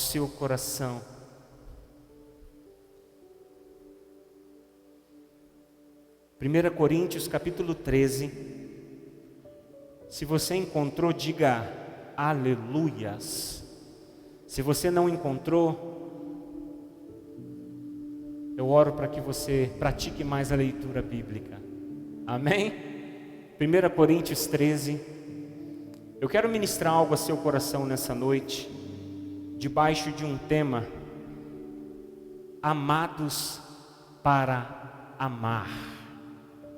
seu coração. Primeira Coríntios capítulo 13. Se você encontrou, diga aleluias. Se você não encontrou, eu oro para que você pratique mais a leitura bíblica. Amém? 1 Coríntios 13. Eu quero ministrar algo a seu coração nessa noite, debaixo de um tema: amados para amar.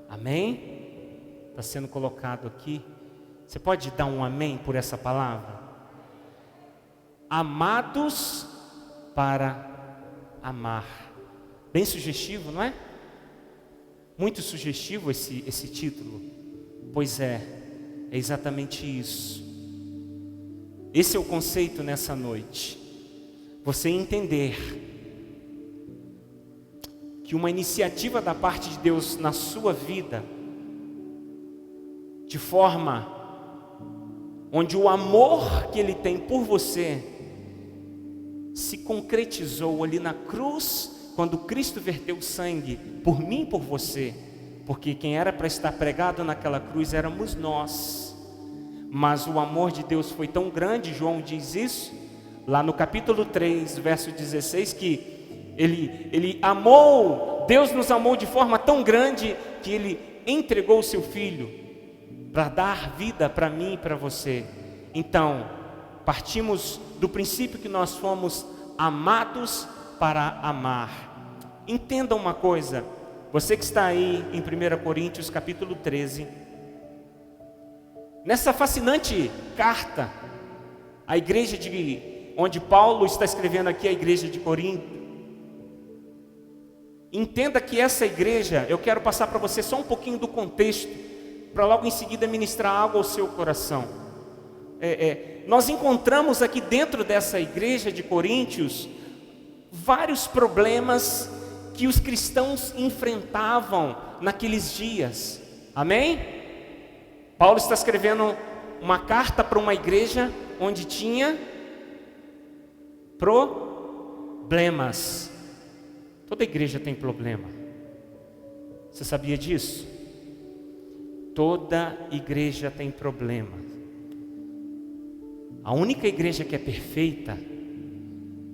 Amém? Está sendo colocado aqui. Você pode dar um amém por essa palavra? Amados para amar. Bem sugestivo, não é? Muito sugestivo esse título. Pois é exatamente isso. Esse é o conceito nessa noite. Você entender que uma iniciativa da parte de Deus na sua vida, de forma onde o amor que Ele tem por você se concretizou ali na cruz, quando Cristo verteu sangue por mim e por você, porque quem era para estar pregado naquela cruz éramos nós. Mas o amor de Deus foi tão grande, João diz isso, lá no capítulo 3, verso 16, que Ele amou, Deus nos amou de forma tão grande, que Ele entregou o seu Filho, para dar vida para mim e para você. Então, partimos do princípio que nós fomos amados para amar. Entenda uma coisa, você que está aí em 1 Coríntios capítulo 13, nessa fascinante carta, a igreja onde Paulo está escrevendo aqui, a igreja de Corinto, entenda que essa igreja, eu quero passar para você só um pouquinho do contexto, para logo em seguida ministrar algo ao seu coração. Nós encontramos aqui dentro dessa igreja de Coríntios vários problemas que os cristãos enfrentavam naqueles dias. Amém? Paulo está escrevendo uma carta para uma igreja onde tinha problemas. Toda igreja tem problema. Você sabia disso? Toda igreja tem problema. A única igreja que é perfeita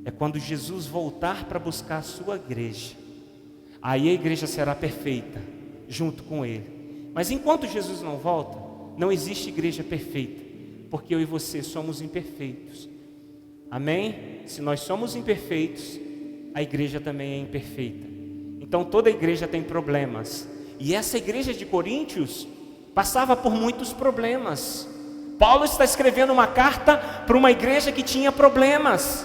é quando Jesus voltar para buscar a sua igreja. Aí a igreja será perfeita, junto com Ele. Mas enquanto Jesus não volta, não existe igreja perfeita, porque eu e você somos imperfeitos. Amém? Se nós somos imperfeitos, a igreja também é imperfeita. Então toda igreja tem problemas. E essa igreja de Coríntios passava por muitos problemas. Paulo está escrevendo uma carta para uma igreja que tinha problemas,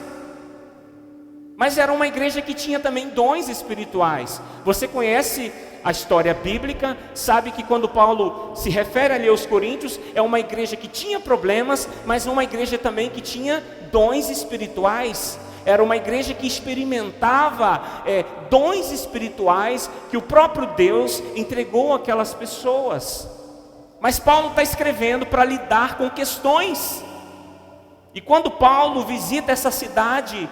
mas era uma igreja que tinha também dons espirituais. Você conhece a história bíblica, sabe que quando Paulo se refere ali aos coríntios, é uma igreja que tinha problemas, mas uma igreja também que tinha dons espirituais. Era uma igreja que experimentava dons espirituais que o próprio Deus entregou àquelas pessoas. Mas Paulo está escrevendo para lidar com questões. E quando Paulo visita essa cidade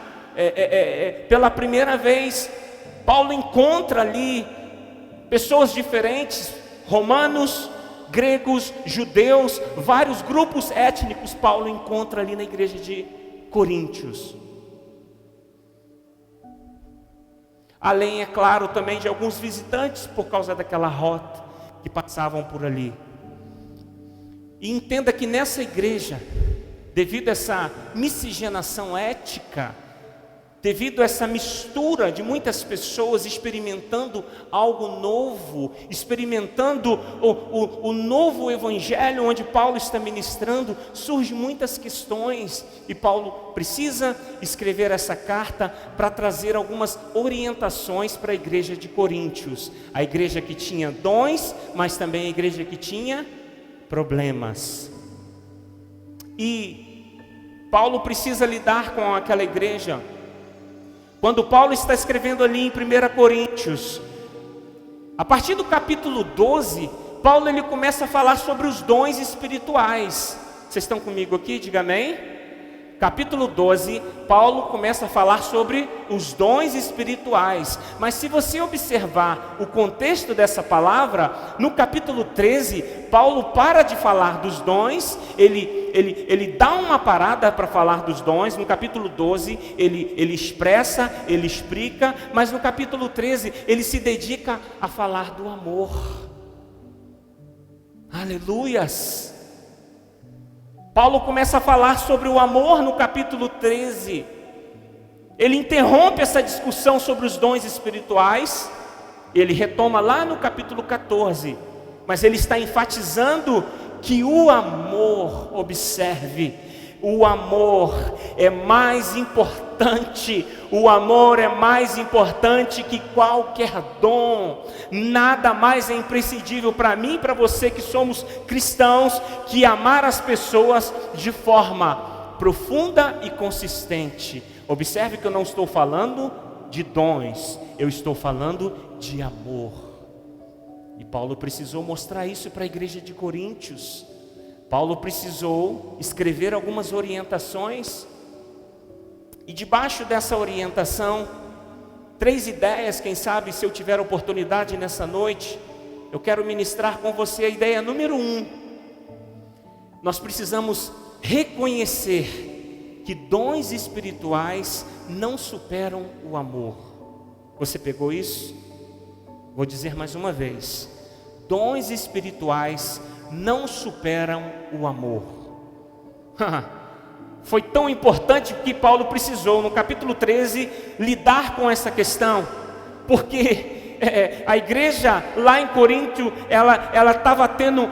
pela primeira vez, Paulo encontra ali pessoas diferentes, romanos, gregos, judeus, vários grupos étnicos. Paulo encontra ali na igreja de Coríntios. Além, é claro, também de alguns visitantes por causa daquela rota que passavam por ali. E entenda que nessa igreja, devido a essa miscigenação ética, devido a essa mistura de muitas pessoas experimentando algo novo, experimentando o novo evangelho onde Paulo está ministrando, surgem muitas questões, e Paulo precisa escrever essa carta para trazer algumas orientações para a igreja de Coríntios, a igreja que tinha dons, mas também a igreja que tinha problemas. E Paulo precisa lidar com aquela igreja. Quando Paulo está escrevendo ali em 1 Coríntios, a partir do capítulo 12, Paulo ele começa a falar sobre os dons espirituais. Vocês estão comigo aqui? Diga amém. capítulo 12, Paulo começa a falar sobre os dons espirituais. Mas se você observar o contexto dessa palavra, no capítulo 13, Paulo para de falar dos dons, ele dá uma parada para falar dos dons. No capítulo 12, ele expressa, ele explica, mas no capítulo 13, ele se dedica a falar do amor. Aleluias! Paulo começa a falar sobre o amor no capítulo 13. Ele interrompe essa discussão sobre os dons espirituais. Ele retoma lá no capítulo 14. Mas ele está enfatizando que o amor, observe, o amor é mais importante. O amor é mais importante que qualquer dom. Nada mais é imprescindível para mim e para você que somos cristãos que amar as pessoas de forma profunda e consistente. Observe que eu não estou falando de dons, eu estou falando de amor. E Paulo precisou mostrar isso para a igreja de Coríntios. Paulo precisou escrever algumas orientações. E debaixo dessa orientação, 3 ideias, quem sabe se eu tiver oportunidade nessa noite, eu quero ministrar com você a ideia número 1. Nós precisamos reconhecer que dons espirituais não superam o amor. Você pegou isso? Vou dizer mais uma vez: dons espirituais não superam o amor. Foi tão importante que Paulo precisou, no capítulo 13, lidar com essa questão, porque a igreja lá em Corinto, ela estava tendo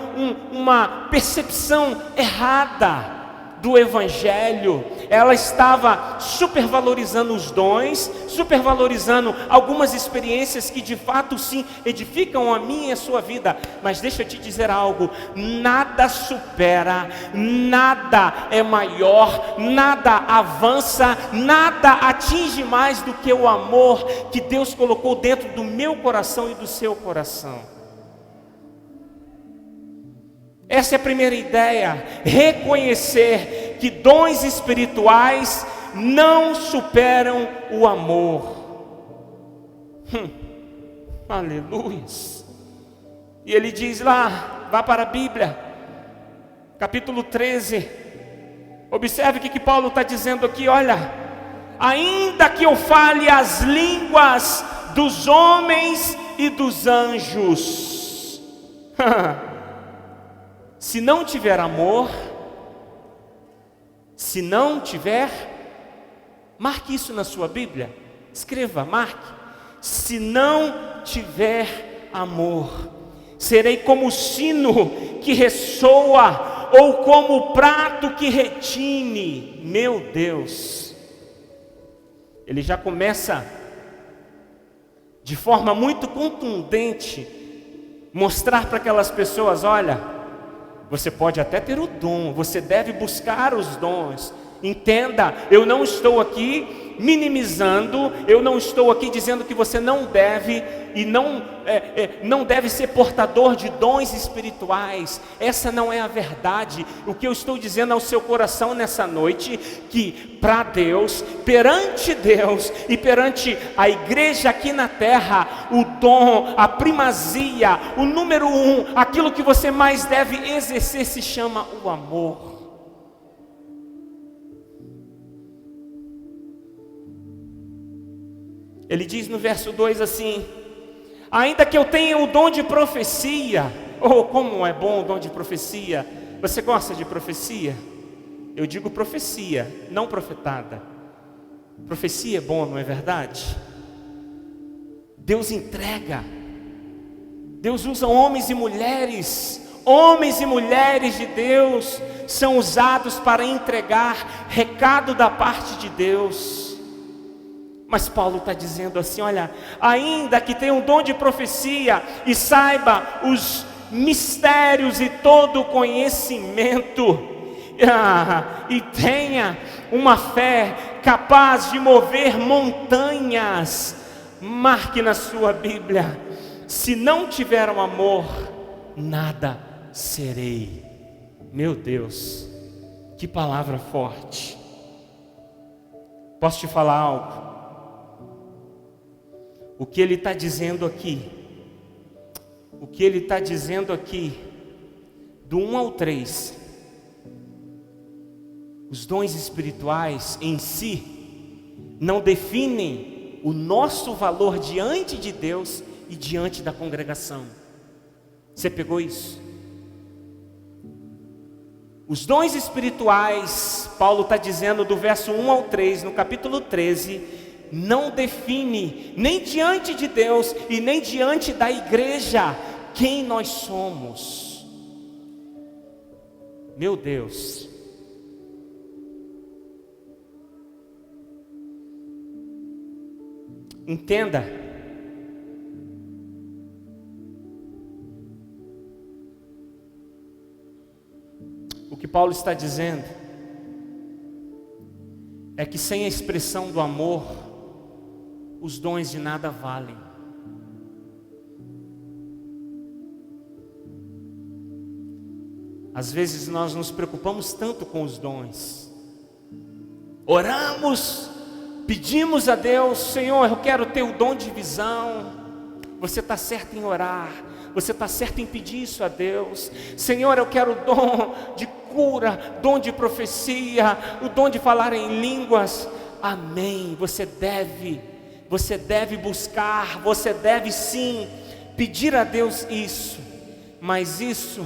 uma percepção errada do Evangelho. Ela estava supervalorizando os dons, supervalorizando algumas experiências que de fato sim edificam a minha e a sua vida. Mas deixa eu te dizer algo: nada supera, nada é maior, nada avança, nada atinge mais do que o amor que Deus colocou dentro do meu coração e do seu coração. Essa é a primeira ideia: reconhecer que dons espirituais não superam o amor. Aleluia. E ele diz lá, vá para a Bíblia, capítulo 13, observe o que Paulo está dizendo aqui. Olha, ainda que eu fale as línguas dos homens e dos anjos, se não tiver amor, se não tiver, marque isso na sua Bíblia, escreva, marque: se não tiver amor, serei como o sino que ressoa, ou como o prato que retine. Meu Deus, ele já começa de forma muito contundente mostrar para aquelas pessoas: olha, você pode até ter o dom, você deve buscar os dons. Entenda, eu não estou aqui minimizando, eu não estou aqui dizendo que você não deve e não deve ser portador de dons espirituais. Essa não é a verdade. O que eu estou dizendo ao seu coração nessa noite, que para Deus, perante Deus e perante a igreja aqui na terra, o dom, a primazia, o número 1, aquilo que você mais deve exercer se chama o amor. Ele diz no verso 2 assim: ainda que eu tenha o dom de profecia. Oh, como é bom o dom de profecia. Você gosta de profecia? Eu digo profecia, não profetada. Profecia é bom, não é verdade? Deus entrega, Deus usa homens e mulheres de Deus são usados para entregar recado da parte de Deus. Mas Paulo está dizendo assim: olha, ainda que tenha um dom de profecia e saiba os mistérios e todo o conhecimento, e tenha uma fé capaz de mover montanhas, marque na sua Bíblia: se não tiver um amor, nada serei. Meu Deus, que palavra forte. Posso te falar algo? O que ele está dizendo aqui, do 1 ao 3, os dons espirituais em si não definem o nosso valor diante de Deus e diante da congregação. Você pegou isso? Os dons espirituais, Paulo está dizendo do verso 1 ao 3, no capítulo 13, não define nem diante de Deus e nem diante da igreja quem nós somos. Meu Deus. Entenda. O que Paulo está dizendo é que sem a expressão do amor, os dons de nada valem. Às vezes nós nos preocupamos tanto com os dons, oramos, pedimos a Deus: Senhor, eu quero ter o dom de visão. Você está certo em orar, você está certo em pedir isso a Deus. Senhor, eu quero o dom de cura, dom de profecia, o dom de falar em línguas. Amém. Você deve buscar, você deve sim pedir a Deus isso, mas isso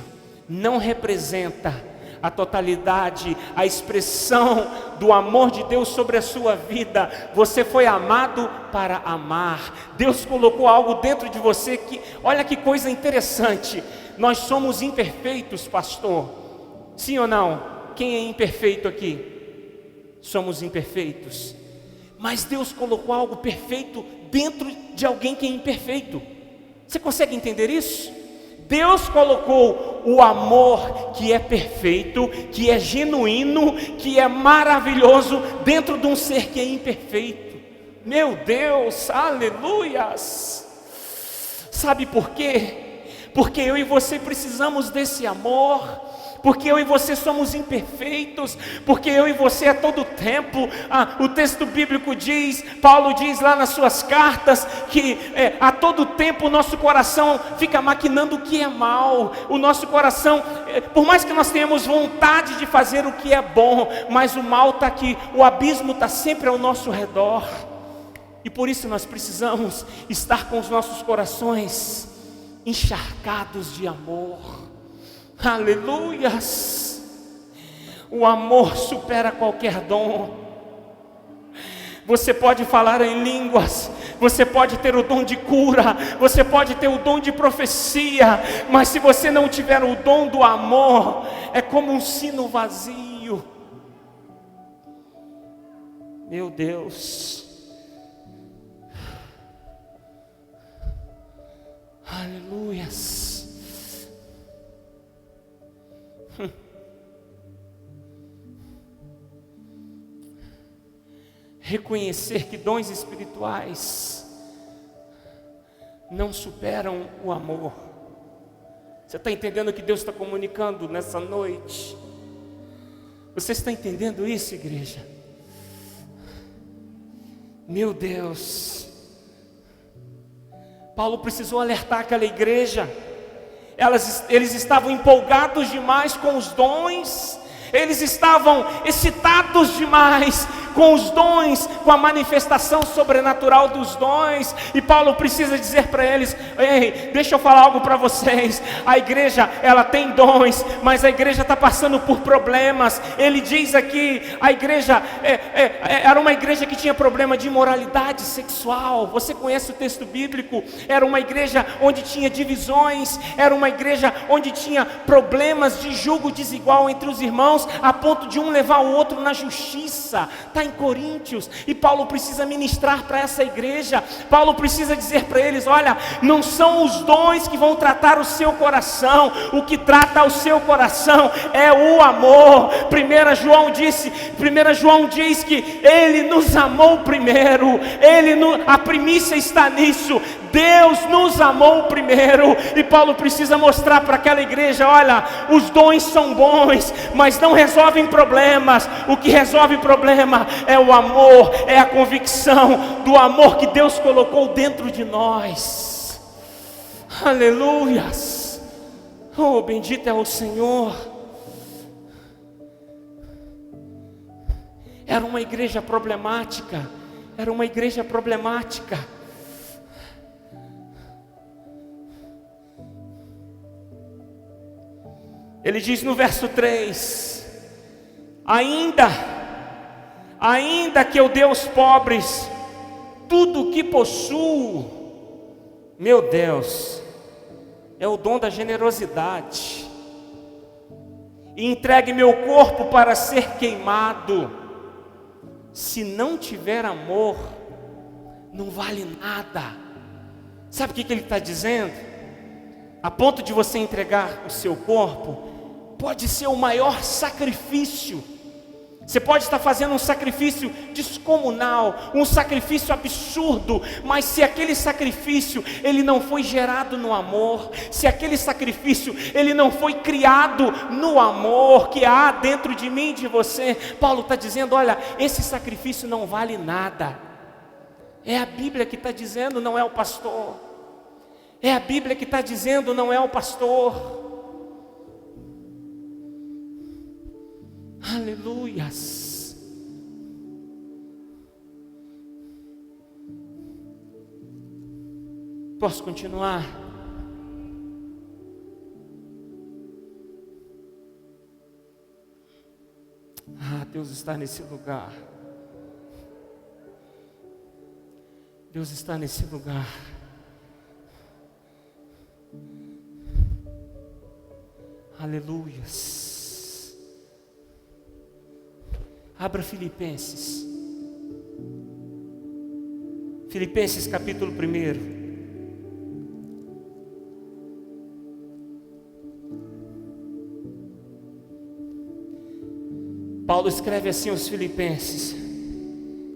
não representa a totalidade, a expressão do amor de Deus sobre a sua vida. Você foi amado para amar. Deus colocou algo dentro de você que, olha que coisa interessante, nós somos imperfeitos, pastor. Sim ou não? Quem é imperfeito aqui? Somos imperfeitos. Mas Deus colocou algo perfeito dentro de alguém que é imperfeito. Você consegue entender isso? Deus colocou o amor que é perfeito, que é genuíno, que é maravilhoso dentro de um ser que é imperfeito. Meu Deus, aleluias! Sabe por quê? Porque eu e você precisamos desse amor. Porque eu e você somos imperfeitos, porque eu e você a todo tempo, o texto bíblico diz, Paulo diz lá nas suas cartas, que a todo tempo o nosso coração fica maquinando o que é mal. O nosso coração, por mais que nós tenhamos vontade de fazer o que é bom, mas o mal está aqui, o abismo está sempre ao nosso redor. E por isso nós precisamos estar com os nossos corações encharcados de amor. Aleluias! O amor supera qualquer dom. Você pode falar em línguas, você pode ter o dom de cura, você pode ter o dom de profecia, mas se você não tiver o dom do amor, é como um sino vazio. Meu Deus! Aleluias! Reconhecer que dons espirituais não superam o amor. Você está entendendo o que Deus está comunicando nessa noite? Você está entendendo isso, igreja? Meu Deus! Paulo precisou alertar aquela igreja. Eles estavam empolgados demais com os dons, eles estavam excitados demais com os dons, com a manifestação sobrenatural dos dons. E Paulo precisa dizer para eles: ei, deixa eu falar algo para vocês. A igreja, ela tem dons, mas a igreja está passando por problemas. Ele diz aqui, a igreja era uma igreja que tinha problema de imoralidade sexual. Você conhece o texto bíblico? Era uma igreja onde tinha divisões, era uma igreja onde tinha problemas de julgo desigual entre os irmãos, a ponto de um levar o outro na justiça. Está em Coríntios, e Paulo precisa ministrar para essa igreja. Paulo precisa dizer para eles: olha, não são os dons que vão tratar o seu coração, o que trata o seu coração é o amor. 1 João diz que Ele nos amou primeiro, a primícia está nisso. Deus nos amou primeiro, e Paulo precisa mostrar para aquela igreja: olha, os dons são bons, mas não resolvem problemas. O que resolve problema é o amor, é a convicção do amor que Deus colocou dentro de nós. Aleluias! Oh, bendito é o Senhor. Era uma igreja problemática. Era uma igreja problemática. Ele diz no verso 3: ainda que eu dê aos pobres tudo o que possuo. Meu Deus, é o dom da generosidade. E entregue meu corpo para ser queimado. Se não tiver amor, não vale nada. Sabe o que ele está dizendo? A ponto de você entregar o seu corpo, pode ser o maior sacrifício. Você pode estar fazendo um sacrifício descomunal, um sacrifício absurdo, mas se aquele sacrifício ele não foi gerado no amor, se aquele sacrifício ele não foi criado no amor que há dentro de mim e de você, Paulo está dizendo: olha, esse sacrifício não vale nada. É a Bíblia que está dizendo, não é o pastor. É a Bíblia que está dizendo, não é o pastor. Aleluias. Posso continuar? Deus está nesse lugar. Deus está nesse lugar. Aleluias. Abra Filipenses. Filipenses capítulo 1. Paulo escreve assim aos Filipenses.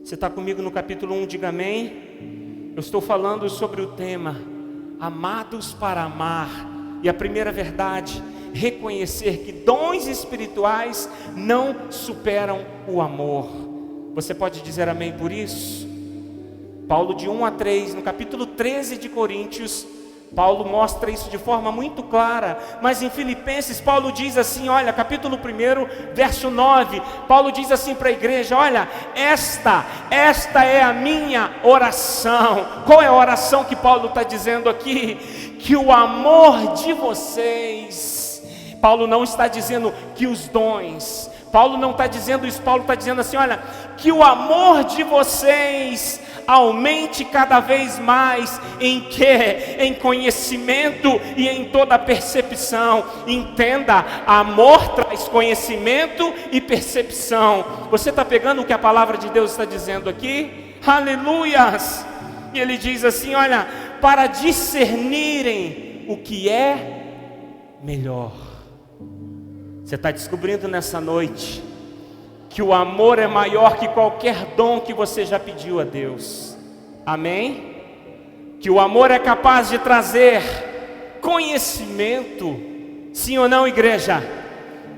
Você está comigo no capítulo 1, diga amém. Eu estou falando sobre o tema amados para amar. E a primeira verdade, reconhecer que dons espirituais não superam o amor. Você pode dizer amém por isso? Paulo de 1 a 3, no capítulo 13 de Coríntios, Paulo mostra isso de forma muito clara. Mas em Filipenses, Paulo diz assim, olha, capítulo 1, verso 9, Paulo diz assim para a igreja: olha, esta é a minha oração. Qual é a oração que Paulo está dizendo aqui? Que o amor de vocês, Paulo não está dizendo que os dons, Paulo não está dizendo isso, Paulo está dizendo assim, olha, que o amor de vocês aumente cada vez mais em quê? Em conhecimento e em toda percepção. Entenda, amor traz conhecimento e percepção. Você está pegando o que a palavra de Deus está dizendo aqui? Aleluias! E ele diz assim, olha, para discernirem o que é melhor. Você está descobrindo nessa noite que o amor é maior que qualquer dom que você já pediu a Deus. Amém? Que o amor é capaz de trazer conhecimento. Sim ou não, igreja?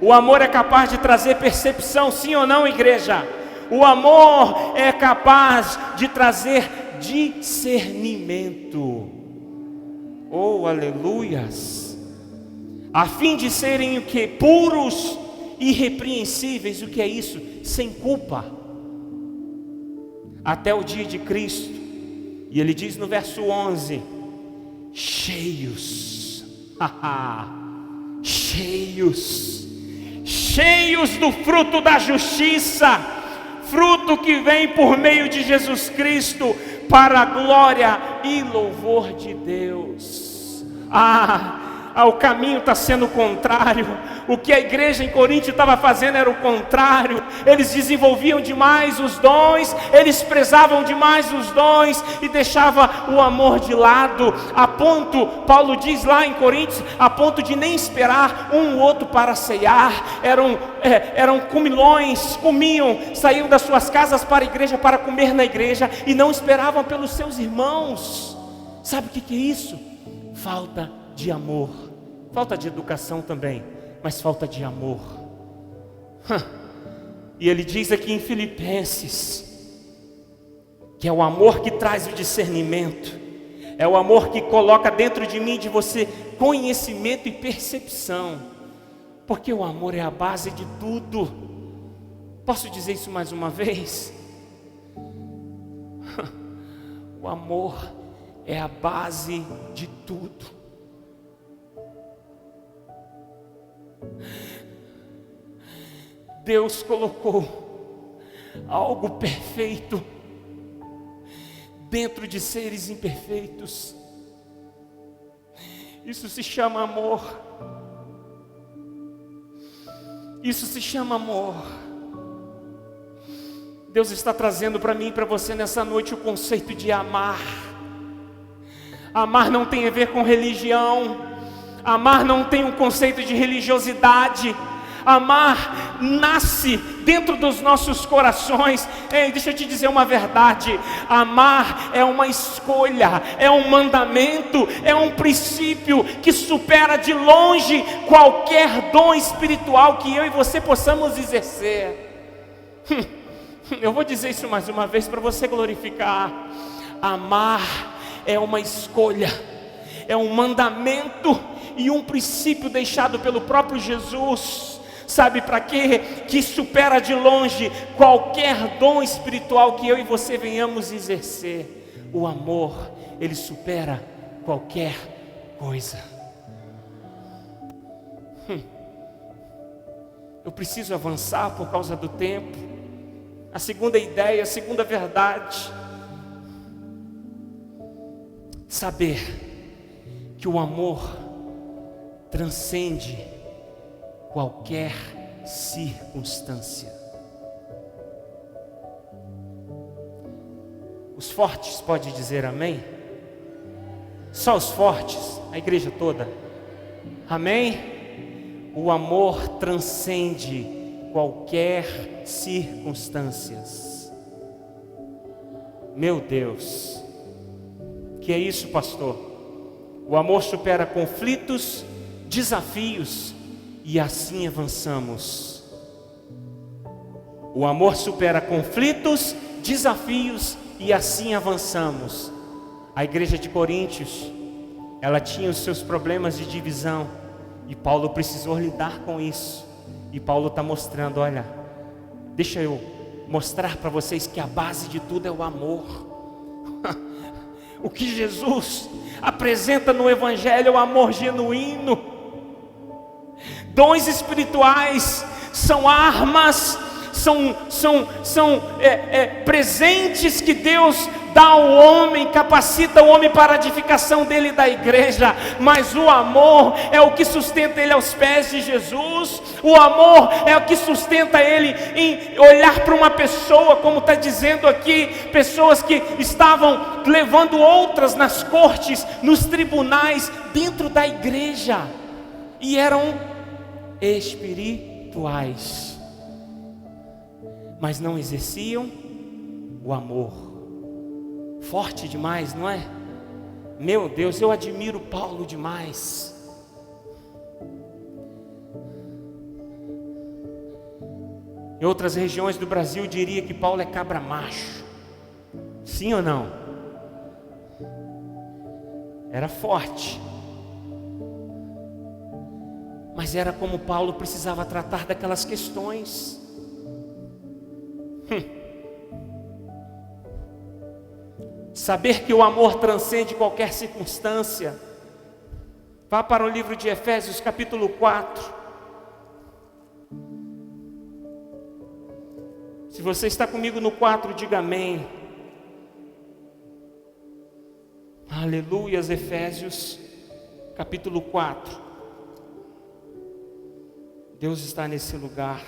O amor é capaz de trazer percepção. Sim ou não, igreja? O amor é capaz de trazer discernimento. Oh, aleluias! A fim de serem o que? Puros, irrepreensíveis. O que é isso? Sem culpa, até o dia de Cristo. E ele diz no verso 11: cheios, cheios do fruto da justiça, fruto que vem por meio de Jesus Cristo, para a glória e louvor de Deus. O caminho está sendo o contrário. O que a igreja em Corinto estava fazendo era o contrário. Eles desenvolviam demais os dons, eles prezavam demais os dons e deixavam o amor de lado, a ponto, Paulo diz lá em Coríntios, a ponto de nem esperar um outro para ceiar. Eram comilões, comiam, saíam das suas casas para a igreja para comer na igreja e não esperavam pelos seus irmãos. Sabe o que é isso? Falta de amor. Falta de educação também, mas falta de amor. E ele diz aqui em Filipenses que é o amor que traz o discernimento, é o amor que coloca dentro de mim, de você, conhecimento e percepção, porque o amor é a base de tudo. Posso dizer isso mais uma vez? O amor é a base de tudo. Deus colocou algo perfeito dentro de seres imperfeitos. Isso se chama amor. Isso se chama amor. Deus está trazendo para mim e para você nessa noite o conceito de amar. Amar não tem a ver com religião. Amar não tem um conceito de religiosidade. Amar nasce dentro dos nossos corações. Ei, deixa eu te dizer uma verdade. Amar é uma escolha, é um mandamento, é um princípio que supera de longe qualquer dom espiritual que eu e você possamos exercer. Eu vou dizer isso mais uma vez para você glorificar. Amar é uma escolha, é um mandamento e um princípio deixado pelo próprio Jesus. Sabe para quê? Que supera de longe qualquer dom espiritual que eu e você venhamos exercer. O amor, ele supera qualquer coisa. Eu preciso avançar por causa do tempo. A segunda ideia, a segunda verdade, saber que o amor transcende qualquer circunstância. Os fortes podem dizer amém? Só os fortes, a igreja toda. Amém? O amor transcende qualquer circunstâncias. Meu Deus, que é isso, pastor? O amor supera conflitos, desafios, e assim avançamos. O amor supera conflitos, desafios, e assim avançamos. A igreja de Coríntios, ela tinha os seus problemas de divisão, e Paulo precisou lidar com isso. E Paulo está mostrando, olha, deixa eu mostrar para vocês que a base de tudo é o amor. O que Jesus apresenta no Evangelho é o amor genuíno. Dons espirituais são armas, são presentes que Deus dá ao homem, capacita o homem para a edificação dele e da igreja. Mas o amor é o que sustenta ele aos pés de Jesus. O amor é o que sustenta ele em olhar para uma pessoa, como está dizendo aqui, pessoas que estavam levando outras nas cortes, nos tribunais, dentro da igreja, e eram espirituais, mas não exerciam o amor. Forte demais, não é? Meu Deus, eu admiro Paulo demais. Em outras regiões do Brasil diria que Paulo é cabra macho. Sim ou não? Era forte, mas era como Paulo precisava tratar daquelas questões. Saber que o amor transcende qualquer circunstância. Vá para o livro de Efésios capítulo 4. Se você está comigo no 4, diga amém. Aleluias. Efésios capítulo 4. Deus está nesse lugar.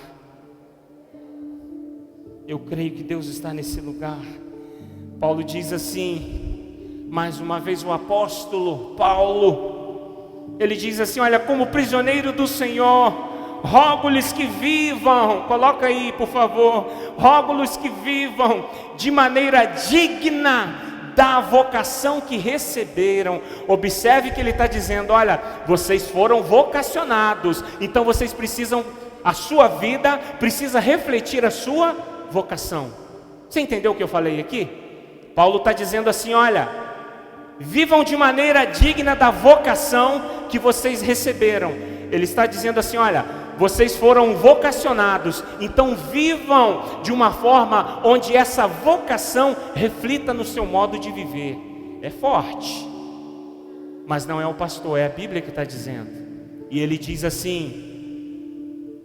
Eu creio que Deus está nesse lugar. Paulo diz assim, mais uma vez o apóstolo Paulo, ele diz assim, olha, como prisioneiro do Senhor, rogo-lhes que vivam, coloca aí por favor, rogo-lhes que vivam de maneira digna da vocação que receberam. Observe que ele está dizendo: olha, vocês foram vocacionados, então vocês precisam, a sua vida precisa refletir a sua vocação. Você entendeu o que eu falei aqui? Paulo está dizendo assim: olha, vivam de maneira digna da vocação que vocês receberam. Ele está dizendo assim: olha, vocês foram vocacionados, então vivam de uma forma onde essa vocação reflita no seu modo de viver. É forte, mas não é o pastor, é a Bíblia que está dizendo. E ele diz assim: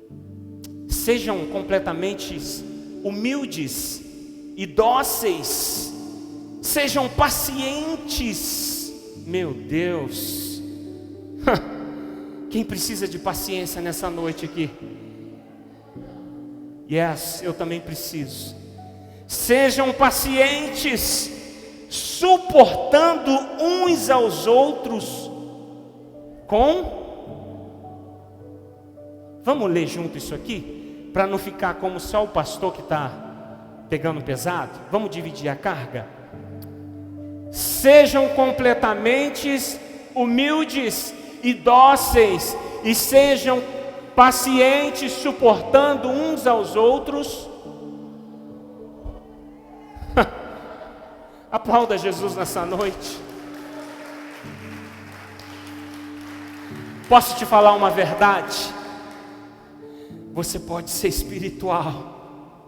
sejam completamente humildes e dóceis, sejam pacientes. Meu Deus, quem precisa de paciência nessa noite aqui? Yes, eu também preciso. Sejam pacientes, suportando uns aos outros Vamos ler junto isso aqui, para não ficar como só o pastor que está pegando pesado. Vamos dividir a carga. Sejam completamente humildes e dóceis, e sejam pacientes, suportando uns aos outros. Aplauda Jesus nessa noite. Posso te falar uma verdade? Você pode ser espiritual,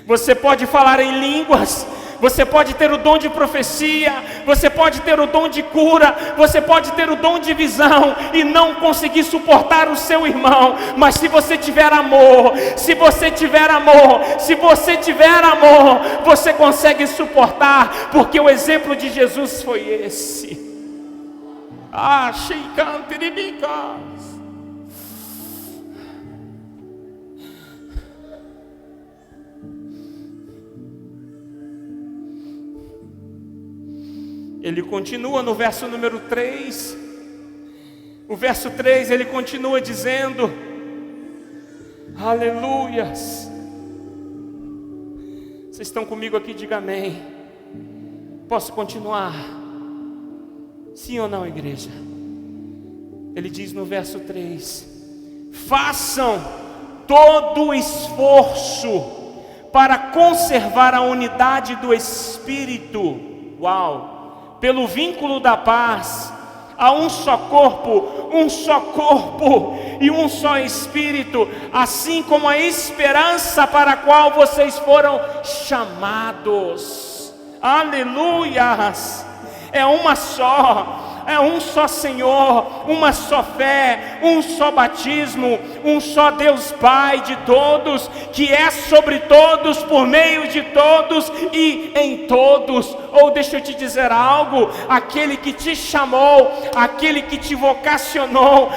você pode falar em línguas, você pode ter o dom de profecia, você pode ter o dom de cura, você pode ter o dom de visão e não conseguir suportar o seu irmão. Mas se você tiver amor, se você tiver amor, você consegue suportar, porque o exemplo de Jesus foi esse. Ele continua no verso número 3. O verso 3, ele continua dizendo: aleluias. Vocês estão comigo aqui? Diga amém. Posso continuar? Sim ou não, igreja? Ele diz no verso 3: façam todo o esforço para conservar a unidade do Espírito. Uau! Pelo vínculo da paz, há um só corpo e um só Espírito, assim como a esperança para a qual vocês foram chamados. Aleluias! É uma só. É um só Senhor, uma só fé, um só batismo, um só Deus Pai de todos, que é sobre todos, por meio de todos e em todos. Ou deixa eu te dizer algo: aquele que te chamou, aquele que te vocacionou,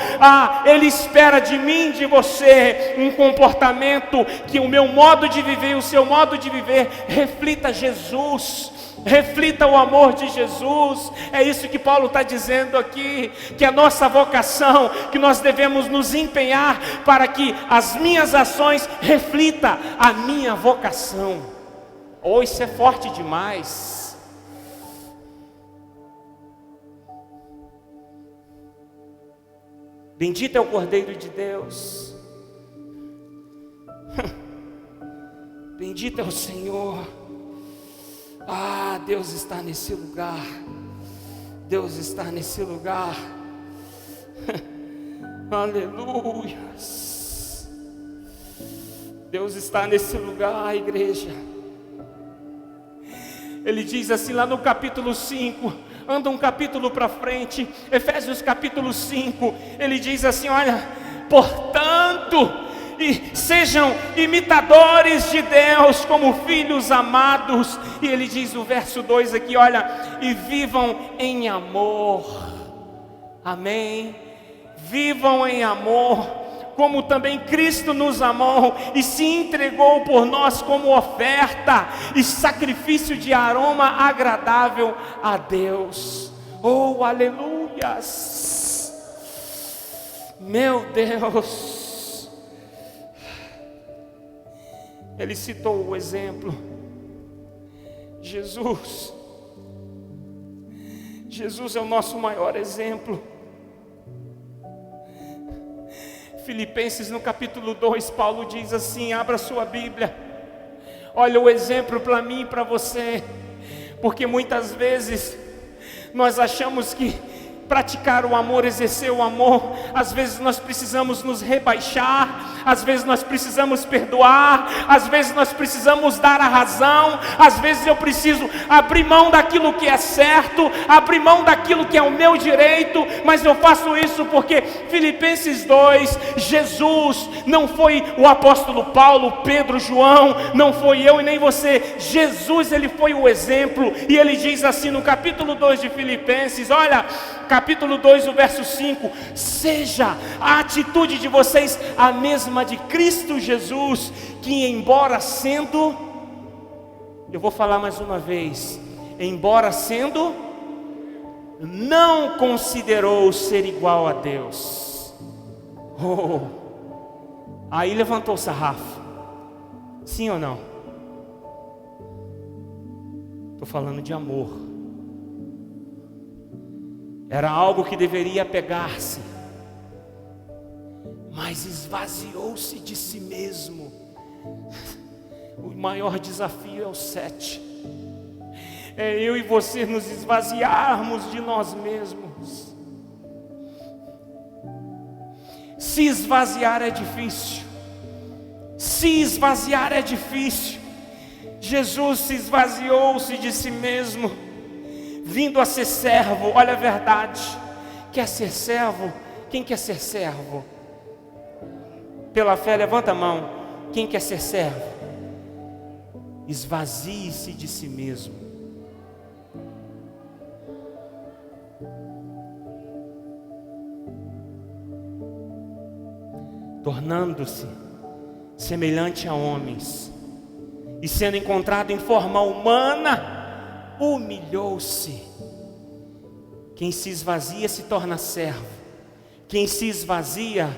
Ele espera de mim, de você, um comportamento que o meu modo de viver e o seu modo de viver reflita Jesus. Reflita o amor de Jesus. É isso que Paulo está dizendo aqui, que a nossa vocação, que nós devemos nos empenhar para que as minhas ações reflitam a minha vocação. Oh, isso é forte demais. Bendito é o Cordeiro de Deus. Bendito é o Senhor. Deus está nesse lugar. Deus está nesse lugar. Aleluias. Deus está nesse lugar, igreja. Ele diz assim lá no capítulo 5, anda um capítulo para frente, Efésios capítulo 5, ele diz assim: olha, portanto, e sejam imitadores de Deus como filhos amados. E ele diz no verso 2 aqui, olha, e vivam em amor. Amém? Vivam em amor, como também Cristo nos amou e se entregou por nós como oferta e sacrifício de aroma agradável a Deus. Oh, aleluias! Meu Deus! Ele citou o exemplo. Jesus é o nosso maior exemplo. Filipenses no capítulo 2, Paulo diz assim, abra sua Bíblia. Olha o exemplo para mim e para você. Porque muitas vezes nós achamos que praticar o amor, exercer o amor, às vezes nós precisamos nos rebaixar, às vezes nós precisamos perdoar, às vezes nós precisamos dar a razão, às vezes eu preciso abrir mão daquilo que é certo, abrir mão daquilo que é o meu direito, mas eu faço isso porque Filipenses 2, Jesus não foi o apóstolo Paulo, Pedro, João, não foi eu e nem você, Jesus, ele foi o exemplo, e ele diz assim no capítulo 2 de Filipenses, olha, capítulo 2, o verso 5, seja a atitude de vocês a mesma de Cristo Jesus, que embora sendo, eu vou falar mais uma vez, embora sendo, não considerou ser igual a Deus. Aí levantou o sarrafo, sim ou não? Estou falando de amor. Era algo que deveria pegar-se, mas esvaziou-se de si mesmo. O maior desafio é o 7. É eu e você nos esvaziarmos de nós mesmos. Se esvaziar é difícil. Se esvaziar é difícil. Jesus se esvaziou-se de si mesmo, vindo a ser servo. Olha a verdade. Quer ser servo? Quem quer ser servo? Pela fé, levanta a mão. Quem quer ser servo? Esvazie-se de si mesmo. Tornando-se semelhante a homens, e sendo encontrado em forma humana, humilhou-se. Quem se esvazia se torna servo. Quem se esvazia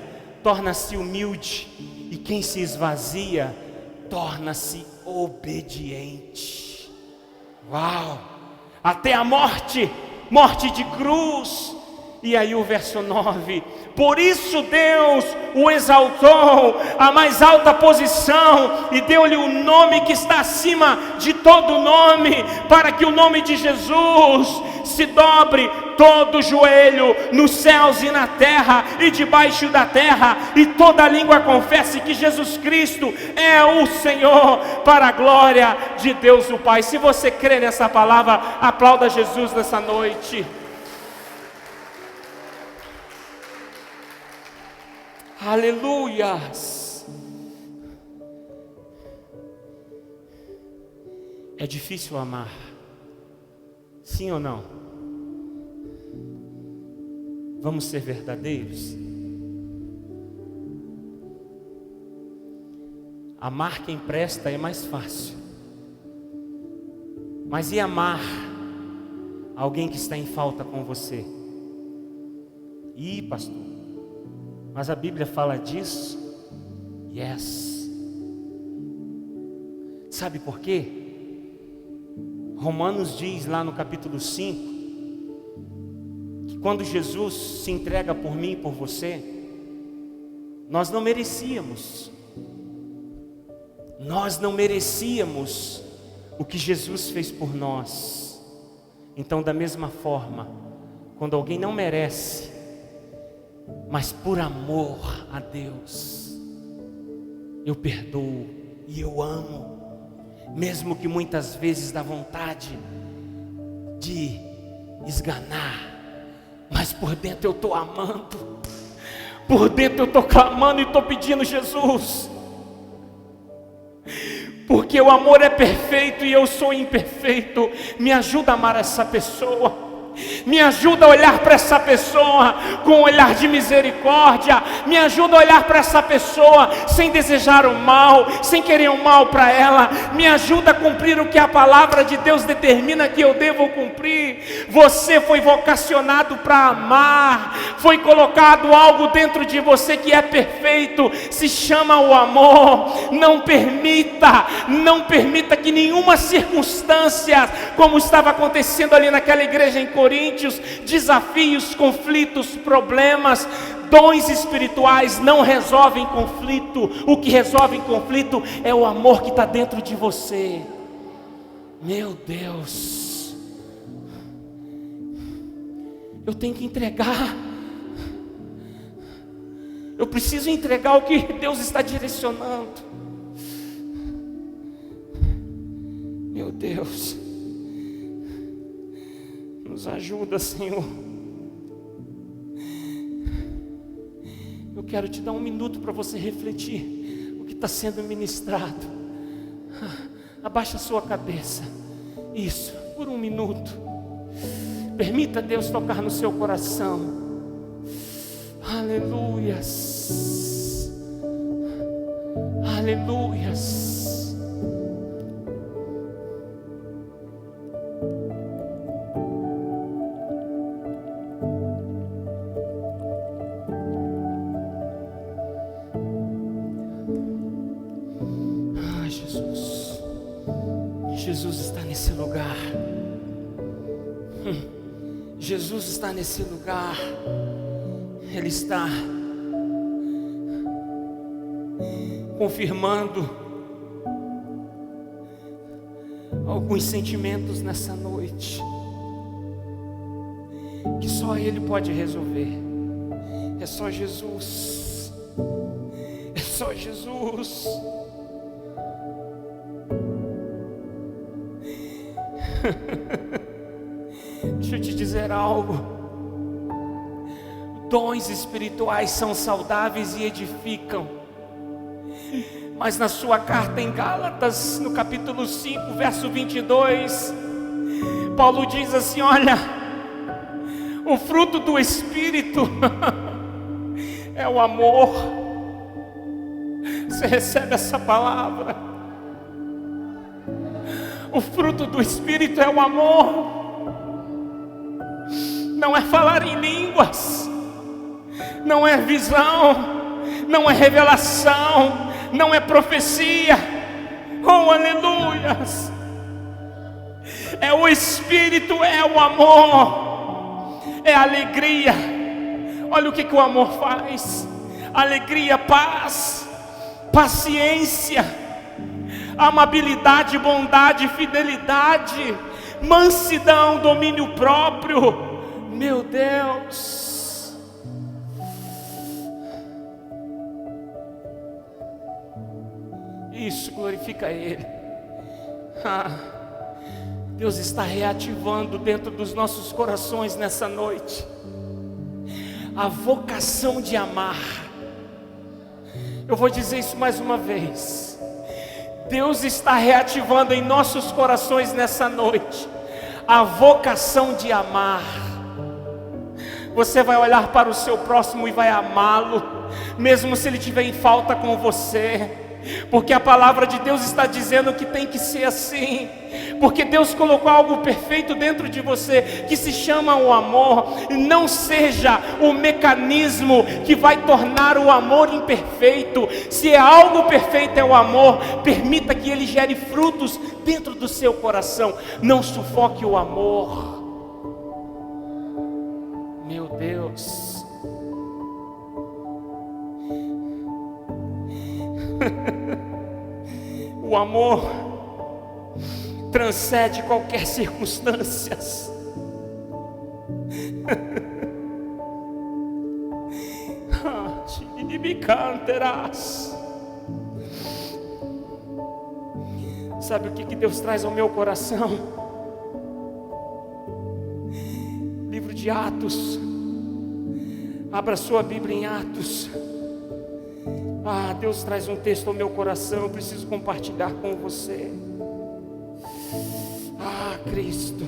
torna-se humilde. E quem se esvazia torna-se obediente. Uau! Até a morte, morte de cruz. E aí o verso 9: por isso Deus o exaltou à mais alta posição e deu-lhe o nome que está acima de todo nome, para que o nome de Jesus se dobre todo o joelho nos céus e na terra e debaixo da terra, e toda língua confesse que Jesus Cristo é o Senhor, para a glória de Deus o Pai. Se você crê nessa palavra, aplauda Jesus nessa noite. Aleluias. É difícil amar, sim ou não? Vamos ser verdadeiros? Amar quem presta é mais fácil, mas e amar alguém que está em falta com você? Ih, pastor, mas a Bíblia fala disso? Yes. Sabe por quê? Romanos diz lá no capítulo 5, que quando Jesus se entrega por mim e por você, nós não merecíamos. Nós não merecíamos o que Jesus fez por nós. Então, da mesma forma, quando alguém não merece, mas por amor a Deus, eu perdoo e eu amo, mesmo que muitas vezes dá vontade de esganar, mas por dentro eu estou amando, por dentro eu estou clamando e estou pedindo: Jesus, porque o amor é perfeito e eu sou imperfeito, me ajuda a amar essa pessoa. Me ajuda a olhar para essa pessoa com um olhar de misericórdia. Me ajuda a olhar para essa pessoa sem desejar o mal, sem querer o mal para ela. Me ajuda a cumprir o que a palavra de Deus determina que eu devo cumprir. Você foi vocacionado para amar. Foi colocado algo dentro de você que é perfeito. Se chama o amor. Não permita que nenhuma circunstância, como estava acontecendo ali naquela igreja em Coríntios, desafios, conflitos, problemas, dons espirituais não resolvem conflito. O que resolve conflito é o amor que está dentro de você. Meu Deus, eu tenho que entregar. Eu preciso entregar o que Deus está direcionando. Meu Deus, nos ajuda, Senhor. Eu quero te dar um minuto para você refletir o que está sendo ministrado. Abaixa a sua cabeça. Isso, por um minuto. Permita Deus tocar no seu coração. Aleluias. Aleluias. Jesus está nesse lugar. Jesus está nesse lugar. Ele está confirmando alguns sentimentos nessa noite que só Ele pode resolver. É só Jesus. É só Jesus. Deixa eu te dizer algo. Dons espirituais são saudáveis e edificam. Mas na sua carta em Gálatas, no capítulo 5, verso 22, Paulo diz assim: olha, o fruto do Espírito é o amor. Você recebe essa palavra? O fruto do Espírito é o amor. Não é falar em línguas, não é visão, não é revelação, não é profecia. Oh, aleluias. É o Espírito, é o amor, é a alegria. Olha o que o amor faz: alegria, paz, paciência, amabilidade, bondade, fidelidade, mansidão, domínio próprio. Meu Deus, isso glorifica Ele. Deus está reativando dentro dos nossos corações nessa noite a vocação de amar. Eu vou dizer isso mais uma vez. Deus está reativando em nossos corações nessa noite a vocação de amar. Você vai olhar para o seu próximo e vai amá-lo, mesmo se ele estiver em falta com você, porque a palavra de Deus está dizendo que tem que ser assim, porque Deus colocou algo perfeito dentro de você, que se chama o amor. Não seja o mecanismo que vai tornar o amor imperfeito. Se é algo perfeito é o amor, permita que ele gere frutos dentro do seu coração. Não sufoque o amor. Meu Deus. O amor transcende qualquer circunstância. Sabe o que Deus traz ao meu coração? Livro de Atos. Abra sua Bíblia em Atos. Deus traz um texto ao meu coração, eu preciso compartilhar com você. Cristo.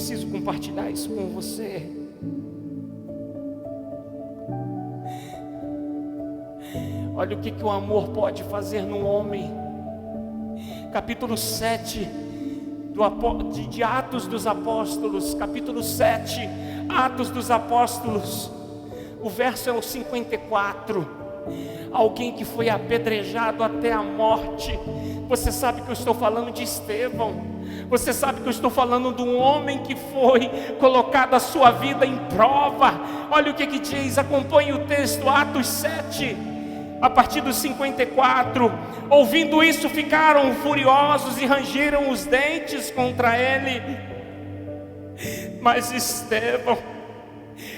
preciso compartilhar isso com você. Olha o que o amor pode fazer no homem. Capítulo 7 de Atos dos Apóstolos, capítulo 7, Atos dos Apóstolos, o verso é o 54. Alguém que foi apedrejado até a morte. Você sabe que eu estou falando de Estevão. Você sabe que eu estou falando de um homem que foi colocado a sua vida em prova. Olha o que diz, acompanhe o texto, Atos 7, a partir do 54. Ouvindo isso, ficaram furiosos e rangeram os dentes contra ele. Mas Estevão,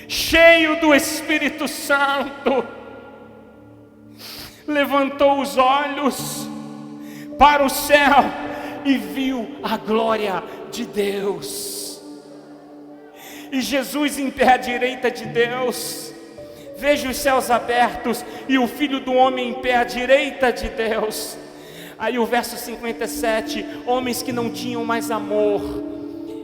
cheio do Espírito Santo, levantou os olhos para o céu e viu a glória de Deus. E Jesus em pé à direita de Deus. Veja os céus abertos e o Filho do Homem em pé à direita de Deus. Aí o verso 57, homens que não tinham mais amor.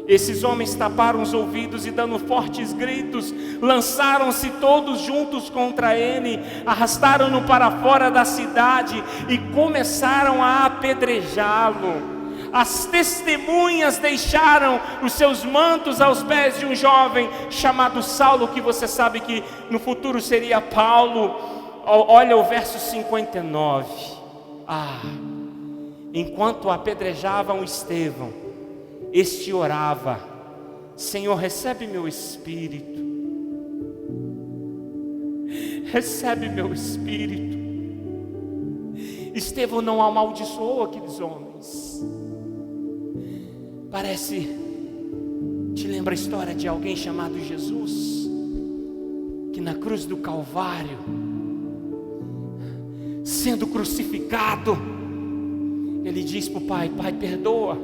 Esses homens taparam os ouvidos e dando fortes gritos, lançaram-se todos juntos contra ele, arrastaram-no para fora da cidade e começaram a apedrejá-lo. As testemunhas deixaram os seus mantos aos pés de um jovem chamado Saulo, que você sabe que no futuro seria Paulo. Olha o verso 59. Enquanto apedrejavam Estevão, este orava: Senhor, recebe meu espírito. Recebe meu espírito. Estevão não amaldiçoou aqueles homens. Te lembra a história de alguém chamado Jesus, que na cruz do Calvário, sendo crucificado, ele diz para o Pai: Pai, perdoa,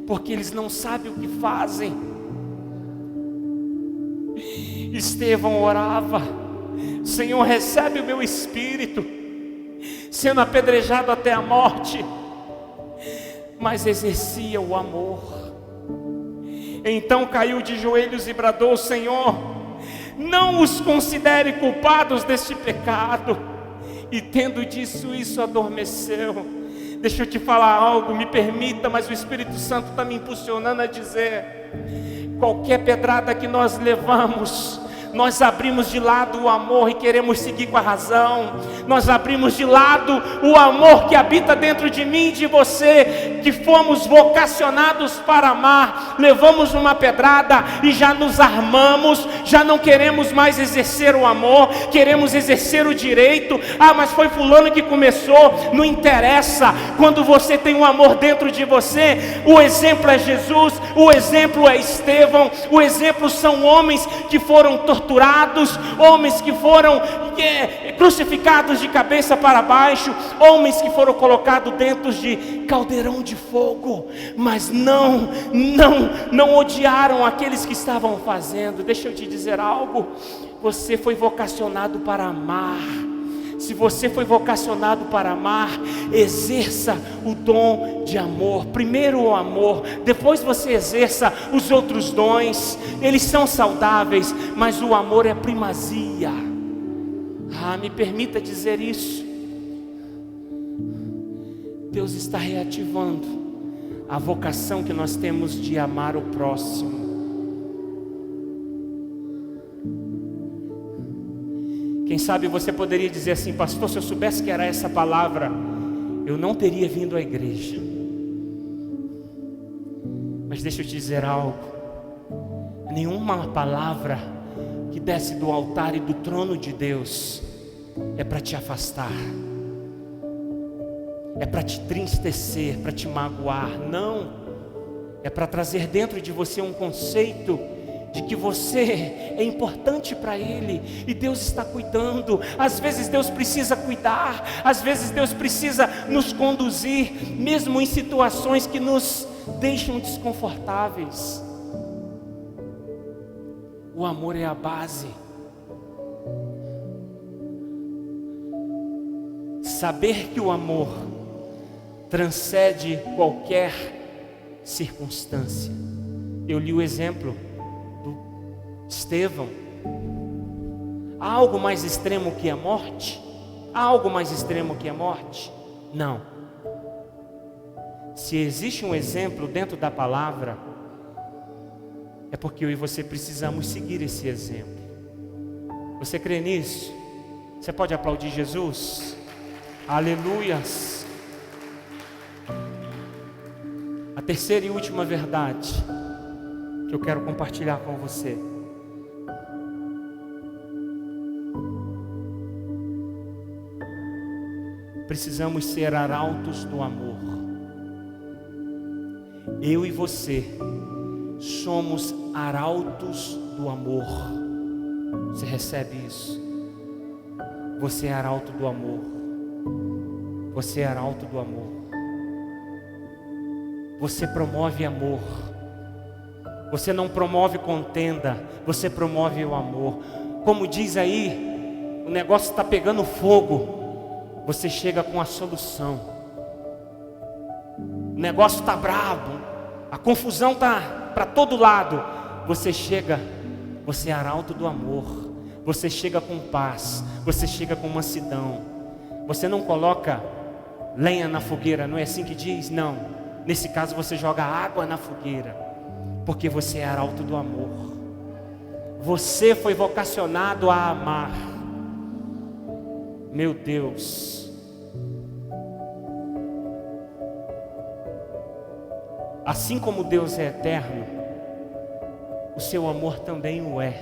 porque eles não sabem o que fazem. Estevão orava: Senhor, recebe o meu espírito, sendo apedrejado até a morte, mas exercia o amor. Então caiu de joelhos e bradou: Senhor, não os considere culpados deste pecado. E tendo dito isso, adormeceu. Deixa eu te falar algo, me permita, mas o Espírito Santo está me impulsionando a dizer: qualquer pedrada que nós levamos, nós abrimos de lado o amor e queremos seguir com a razão. Nós abrimos de lado o amor que habita dentro de mim e de você, que fomos vocacionados para amar. Levamos uma pedrada e já nos armamos, já não queremos mais exercer o amor, queremos exercer o direito. Mas foi fulano que começou. Não interessa, quando você tem um amor dentro de você, o exemplo é Jesus, o exemplo é Estevão, o exemplo são homens que foram torturados, homens que foram crucificados de cabeça para baixo, homens que foram colocados dentro de caldeirão de fogo, mas não odiaram aqueles que estavam fazendo. Deixa eu te dizer algo, você foi vocacionado para amar. Se você foi vocacionado para amar, exerça o dom de amor. Primeiro o amor, depois você exerça os outros dons. Eles são saudáveis, mas o amor é primazia. Me permita dizer isso. Deus está reativando a vocação que nós temos de amar o próximo. Quem sabe você poderia dizer assim: pastor, se eu soubesse que era essa palavra, eu não teria vindo à igreja. Mas deixa eu te dizer algo: nenhuma palavra que desce do altar e do trono de Deus é para te afastar, é para te entristecer, para te magoar. Não, é para trazer dentro de você um conceito de que você é importante para Ele, e Deus está cuidando. Às vezes Deus precisa cuidar, às vezes Deus precisa nos conduzir, mesmo em situações que nos deixam desconfortáveis. O amor é a base. Saber que o amor transcende qualquer circunstância. Eu li o exemplo do Estevão. Há algo mais extremo que a morte? Há algo mais extremo que a morte? Não. Se existe um exemplo dentro da palavra, é porque eu e você precisamos seguir esse exemplo. Você crê nisso? Você pode aplaudir Jesus? Aleluias! A terceira e última verdade que eu quero compartilhar com você. Precisamos ser arautos do amor. Eu e você somos arautos do amor. Você recebe isso? Você é arauto do amor. Você é arauto do amor. Você promove amor. Você não promove contenda, você promove o amor. Como diz aí, o negócio está pegando fogo, você chega com a solução. O negócio está bravo, a confusão está para todo lado. Você chega, você é arauto do amor. Você chega com paz, você chega com mansidão. Você não coloca lenha na fogueira, não é assim que diz? Não, nesse caso você joga água na fogueira, porque você é arauto do amor. Você foi vocacionado a amar. Meu Deus, assim como Deus é eterno, o seu amor também o é.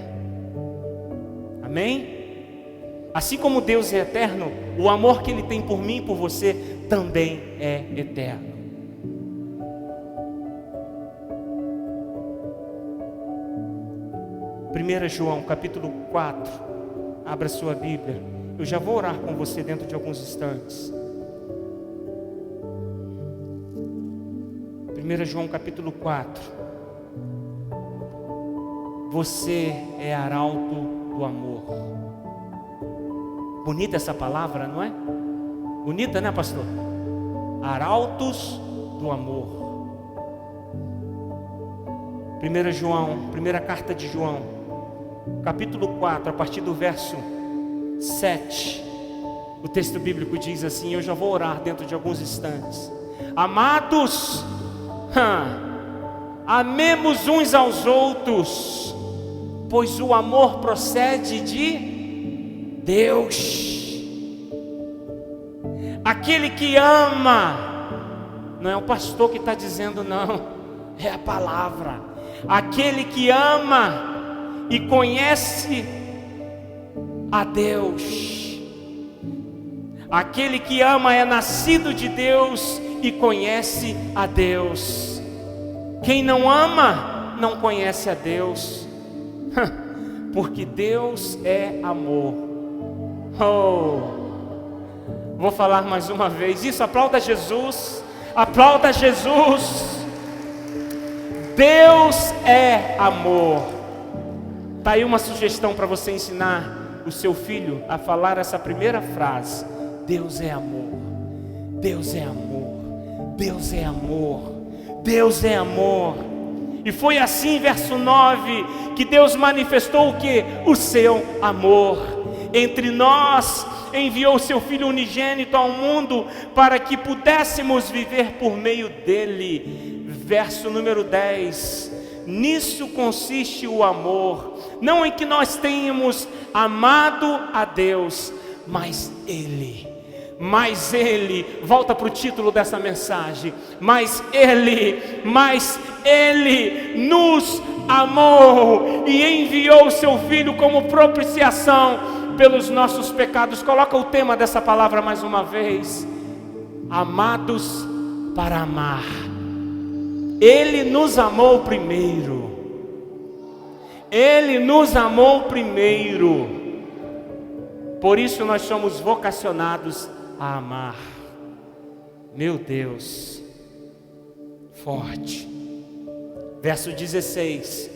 Amém? Assim como Deus é eterno, o amor que Ele tem por mim e por você também é eterno. João capítulo 4, abra sua Bíblia. Eu já vou orar com você dentro de alguns instantes. 1 João capítulo 4. Você é arauto do amor. Bonita essa palavra, não é? Bonita, né, pastor? Arautos do amor. 1 João, primeira carta de João, capítulo 4, a partir do verso 7, o texto bíblico diz assim, eu já vou orar dentro de alguns instantes. Amados, amemos uns aos outros, pois o amor procede de Deus. Aquele que ama, não é o pastor que está dizendo não, é a palavra. Aquele que ama e conhece a Deus. Aquele que ama é nascido de Deus e conhece a Deus. Quem não ama não conhece a Deus, porque Deus é amor. Vou falar mais uma vez isso. Aplauda Jesus, aplauda Jesus. Deus é amor. Está aí uma sugestão para você ensinar o seu filho a falar essa primeira frase: Deus é amor, Deus é amor, Deus é amor, Deus é amor. E foi assim, verso 9, que Deus manifestou o que? O seu amor entre nós. Enviou o seu Filho unigênito ao mundo para que pudéssemos viver por meio dele. Verso número 10. Nisso consiste o amor, não em que nós tenhamos amado a Deus, mas Ele, volta para o título dessa mensagem, mas Ele nos amou e enviou o seu Filho como propiciação pelos nossos pecados. Coloca o tema dessa palavra mais uma vez: amados para amar. Ele nos amou primeiro. Ele nos amou primeiro. Por isso nós somos vocacionados a amar. Meu Deus, forte. Verso 16.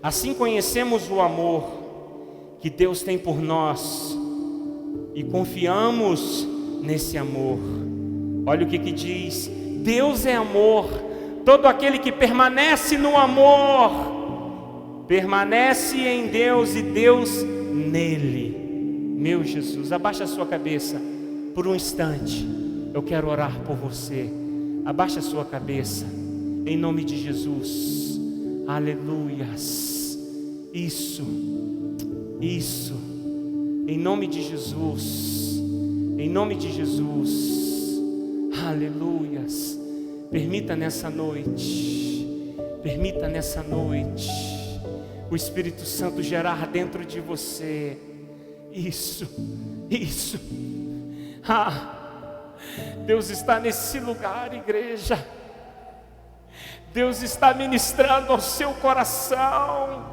Assim conhecemos o amor que Deus tem por nós e confiamos nesse amor. Olha o que diz: Deus é amor. Todo aquele que permanece no amor, permanece em Deus e Deus nele. Meu Jesus, abaixa a sua cabeça por um instante. Eu quero orar por você. Abaixa a sua cabeça, em nome de Jesus. Aleluias. Isso. Em nome de Jesus. Em nome de Jesus. Aleluias. Permita nessa noite o Espírito Santo gerar dentro de você. Isso. Deus está nesse lugar, igreja. Deus está ministrando ao seu coração.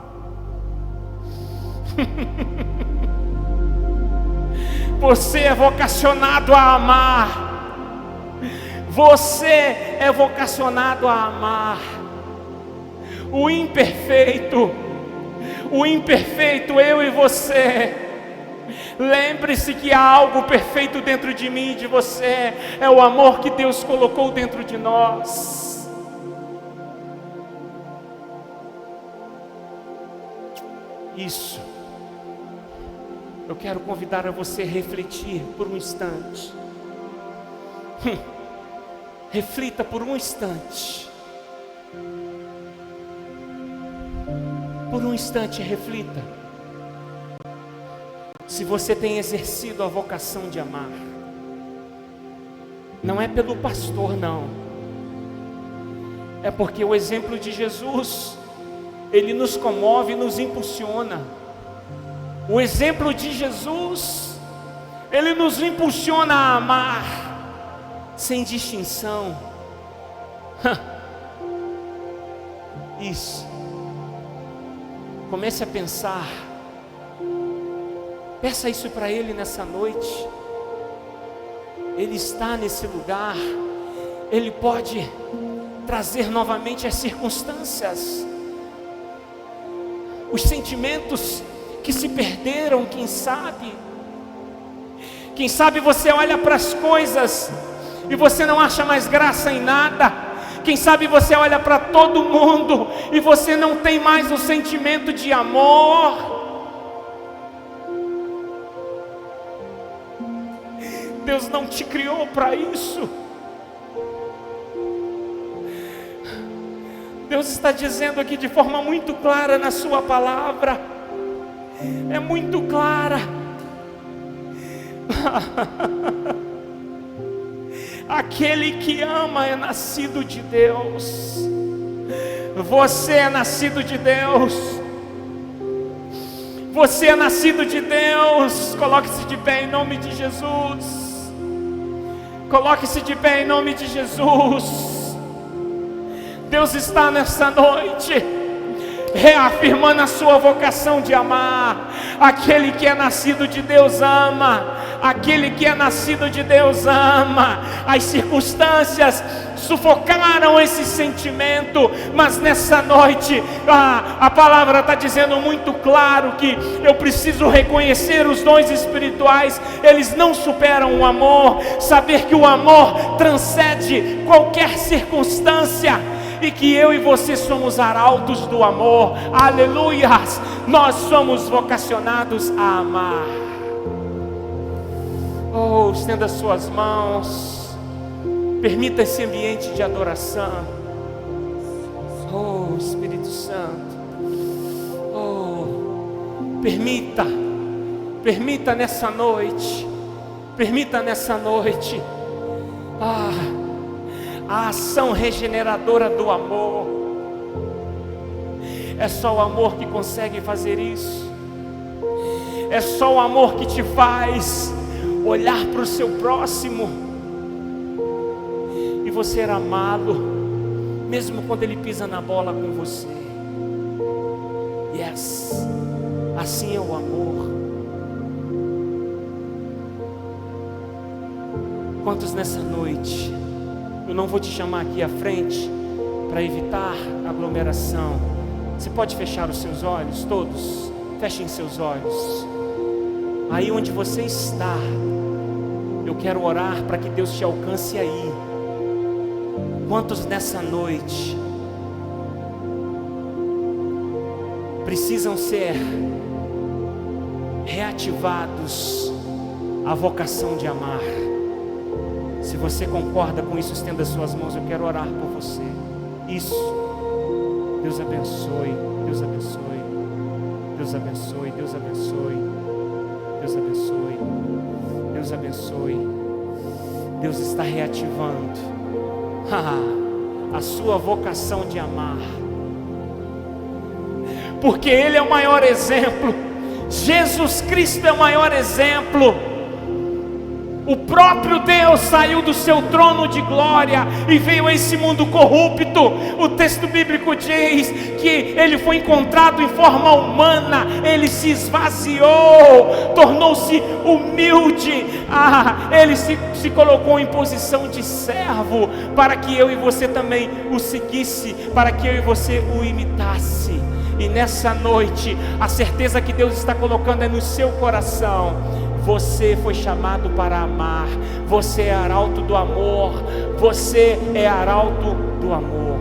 Você é vocacionado a amar. Você é vocacionado a amar. O imperfeito, eu e você. Lembre-se que há algo perfeito dentro de mim e de você. É o amor que Deus colocou dentro de nós. Isso. Eu quero convidar a você a refletir por um instante. Reflita por um instante. Por um instante, reflita. Se você tem exercido a vocação de amar. Não é pelo pastor, não. É porque o exemplo de Jesus, ele nos comove e nos impulsiona. O exemplo de Jesus, ele nos impulsiona a amar. Sem distinção. Isso. Comece a pensar. Peça isso para Ele nessa noite. Ele está nesse lugar. Ele pode trazer novamente as circunstâncias, os sentimentos que se perderam, quem sabe. Quem sabe você olha para as coisas e você não acha mais graça em nada. Quem sabe você olha para todo mundo e você não tem mais o sentimento de amor. Deus não te criou para isso. Deus está dizendo aqui de forma muito clara na sua palavra. É muito clara. Aquele que ama é nascido de Deus. Você é nascido de Deus. Você é nascido de Deus. Coloque-se de pé em nome de Jesus. Coloque-se de pé em nome de Jesus. Deus está nessa noite reafirmando a sua vocação de amar. Aquele que é nascido de Deus ama. Aquele que é nascido de Deus ama. As circunstâncias sufocaram esse sentimento, mas nessa noite a palavra está dizendo muito claro que eu preciso reconhecer os dons espirituais. Eles não superam o amor. Saber que o amor transcende qualquer circunstância e que eu e você somos arautos do amor. Aleluias! Nós somos vocacionados a amar. Oh, estenda suas mãos. Permita esse ambiente de adoração. Oh, Espírito Santo. Oh, permita nessa noite. Permita nessa noite. A ação regeneradora do amor. É só o amor que consegue fazer isso. É só o amor que te faz olhar para o seu próximo e você amá-lo, mesmo quando ele pisa na bola com você. Yes, assim é o amor. Quantos nessa noite, eu não vou te chamar aqui à frente para evitar aglomeração. Você pode fechar os seus olhos, todos? Fechem seus olhos. Aí onde você está, eu quero orar para que Deus te alcance aí. Quantos nessa noite precisam ser reativados à vocação de amar? Se você concorda com isso, estenda suas mãos, eu quero orar por você. Isso. Deus abençoe, Deus abençoe, Deus abençoe, Deus abençoe, Deus abençoe, Deus abençoe. Deus está reativando a sua vocação de amar, porque Ele é o maior exemplo. Jesus Cristo é o maior exemplo. O próprio Deus saiu do seu trono de glória e veio a esse mundo corrupto. O texto bíblico diz que Ele foi encontrado em forma humana, Ele se esvaziou, tornou-se humilde, Ele se colocou em posição de servo, para que eu e você também o seguisse, para que eu e você o imitasse. E nessa noite, a certeza que Deus está colocando é no seu coração. Você foi chamado para amar. Você é arauto do amor. Você é arauto do amor.